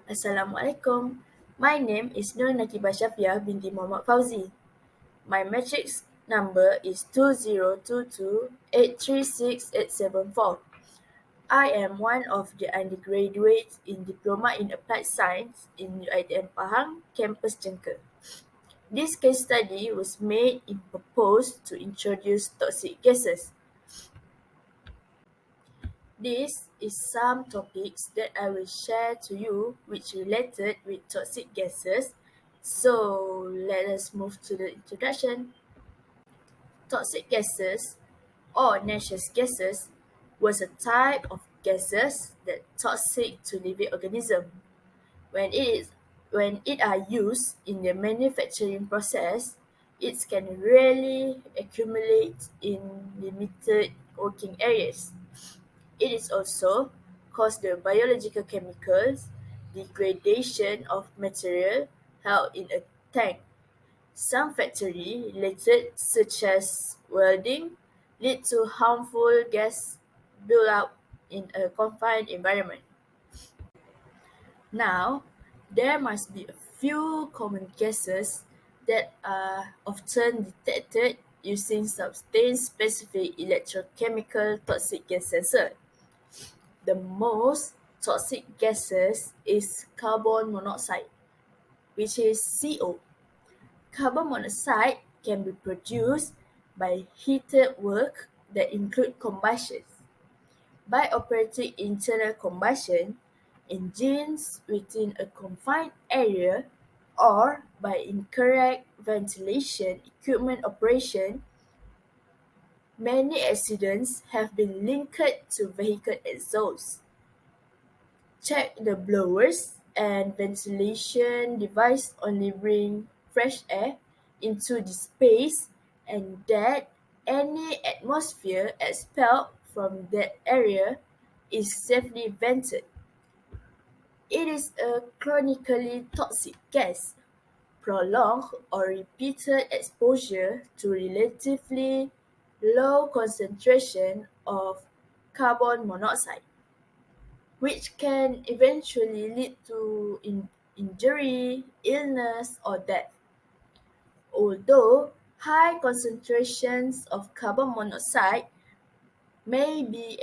Assalamualaikum. My name is Nur Nakibah Syafiah binti Muhammad Fauzi. My matrix number is 2022836874. I am one of the undergraduates in Diploma in Applied Science in UiTM Pahang, Campus Cengker. This case study was made in purpose to introduce toxic gases. This is some topics that I will share to you which related with toxic gases. So let us move to the introduction. Toxic gases or noxious gases was a type of gases that toxic to living organism. When it are used in the manufacturing process, it can really accumulate in limited working areas. It is also cause the biological chemicals degradation of material held in a tank. Some factory related such as welding lead to harmful gas buildup in a confined environment. Now, there must be a few common gases that are often detected using substance-specific electrochemical toxic gas sensor. The most toxic gases is carbon monoxide, which is CO. Carbon monoxide can be produced by heated work that include combustion. By operating internal combustion engines within a confined area or by incorrect ventilation equipment operation, many accidents have been linked to vehicle exhaust. Check the blowers and ventilation device only bring fresh air into the space and that any atmosphere expelled from that area is safely vented. It is a chronically toxic gas. Prolonged or repeated exposure to relatively low concentration of carbon monoxide, which can eventually lead to injury, illness, or death. Although high concentrations of carbon monoxide may be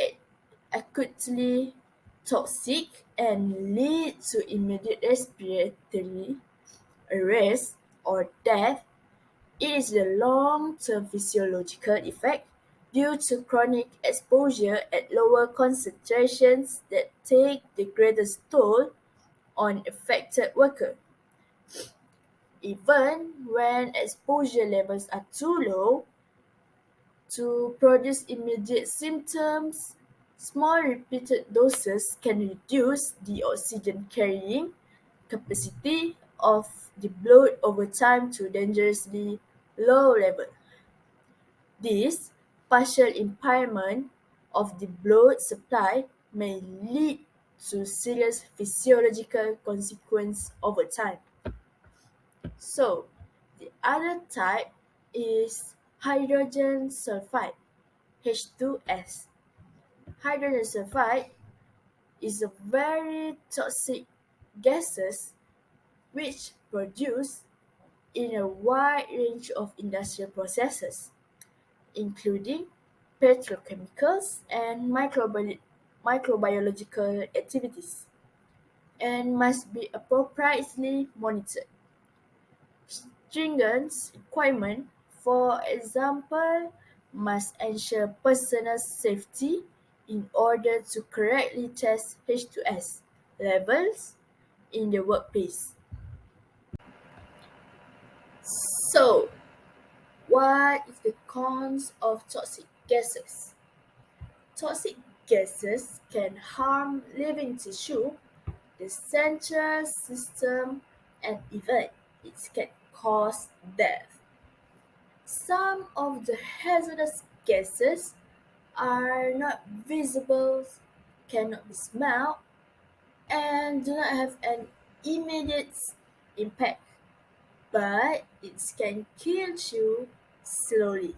acutely toxic and lead to immediate respiratory arrest or death, it is the long-term physiological effect due to chronic exposure at lower concentrations that take the greatest toll on affected workers. Even when exposure levels are too low to produce immediate symptoms, small repeated doses can reduce the oxygen carrying capacity of the blood over time to dangerously low level. This partial impairment of the blood supply may lead to serious physiological consequences over time. So, the other type is hydrogen sulfide, H2S. Hydrogen sulfide is a very toxic gases which produce in a wide range of industrial processes, including petrochemicals and microbiological activities, and must be appropriately monitored. Stringent requirements, for example, must ensure personal safety in order to correctly test H2S levels in the workplace. So, what is the cons of toxic gases? Toxic gases can harm living tissue, the central system, and even it can cause death. Some of the hazardous gases are not visible, cannot be smelled, and do not have an immediate impact, but it can kill you slowly.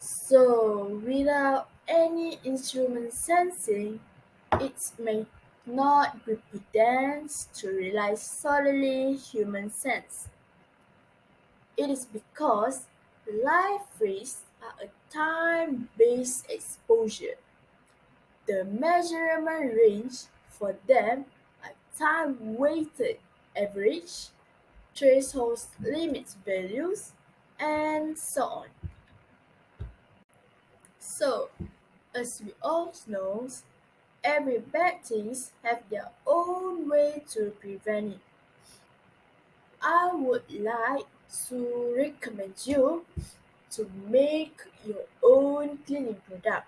So, without any instrument sensing, it may not be pretend to rely solely human sense. It is because life risks are a time-based exposure. The measurement range for them are time-weighted average, threshold limit values, and so on. So, as we all know, every bad things have their own way to prevent it. I would like to recommend you to make your own cleaning product.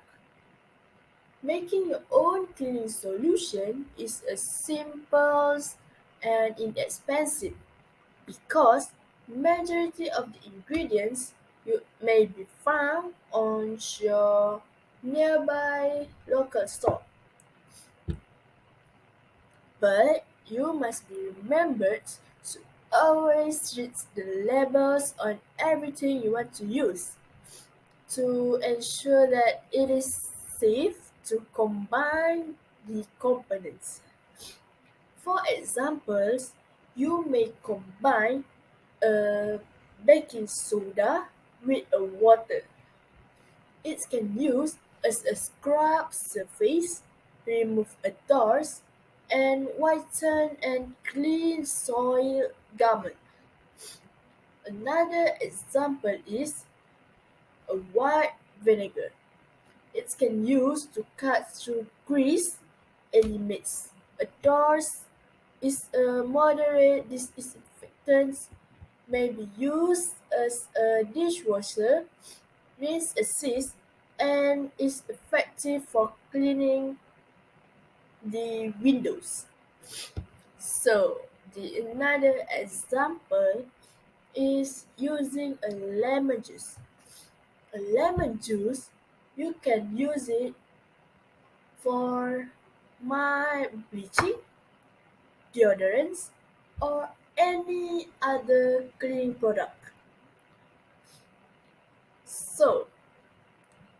Making your own cleaning solution is a simple and inexpensive because majority of the ingredients you may be found on your nearby local store. But you must be remembered to always read the labels on everything you want to use to ensure that it is safe to combine the components. For examples, you may combine a baking soda with a water. It can use as a scrub surface, remove a dust, and whiten and clean soil garment. Another example is a white vinegar. It can use to cut through grease, eliminates a dust, is a moderate disinfectant, may be used as a dishwasher, rinse assist, and is effective for cleaning the windows. So, the another example is using a lemon juice. A lemon juice, you can use it for my bleaching, deodorants, or any other cleaning product. So,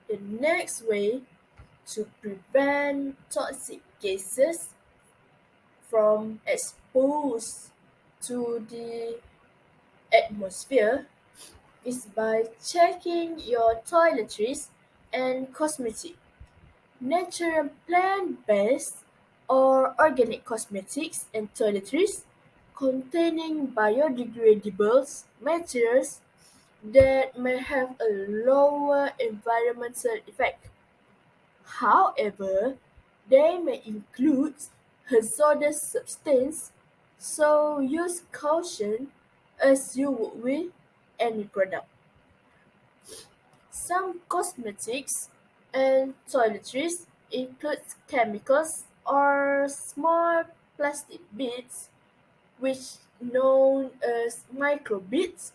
the next way to prevent toxic gases from exposed to the atmosphere is by checking your toiletries and cosmetics. Natural plant-based or organic cosmetics and toiletries containing biodegradable materials that may have a lower environmental effect. However, they may include hazardous substances, so use caution as you would with any product. Some cosmetics and toiletries include chemicals or small plastic beads, which known as microbeads.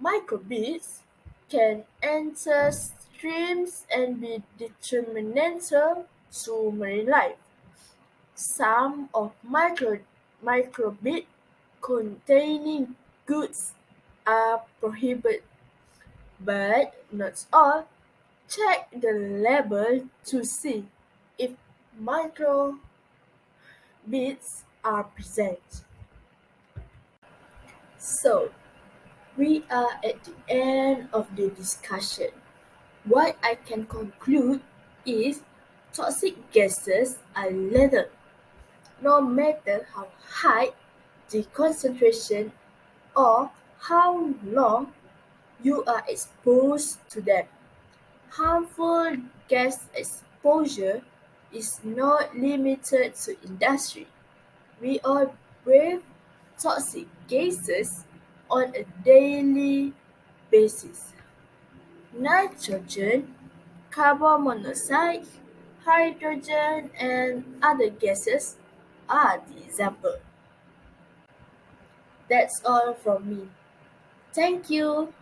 Microbeads can enter streams and be detrimental to marine life. Some of microbead containing goods are prohibited, but not all. Check the label to see if microbeads are present. So, we are at the end of the discussion. What I can conclude is toxic gases are lethal, no matter how high the concentration or how long you are exposed to them. Harmful gas exposure is not limited to industry. We all breathe toxic gases on a daily basis. Nitrogen, carbon monoxide, hydrogen, and other gases are the example. That's all from me. Thank you.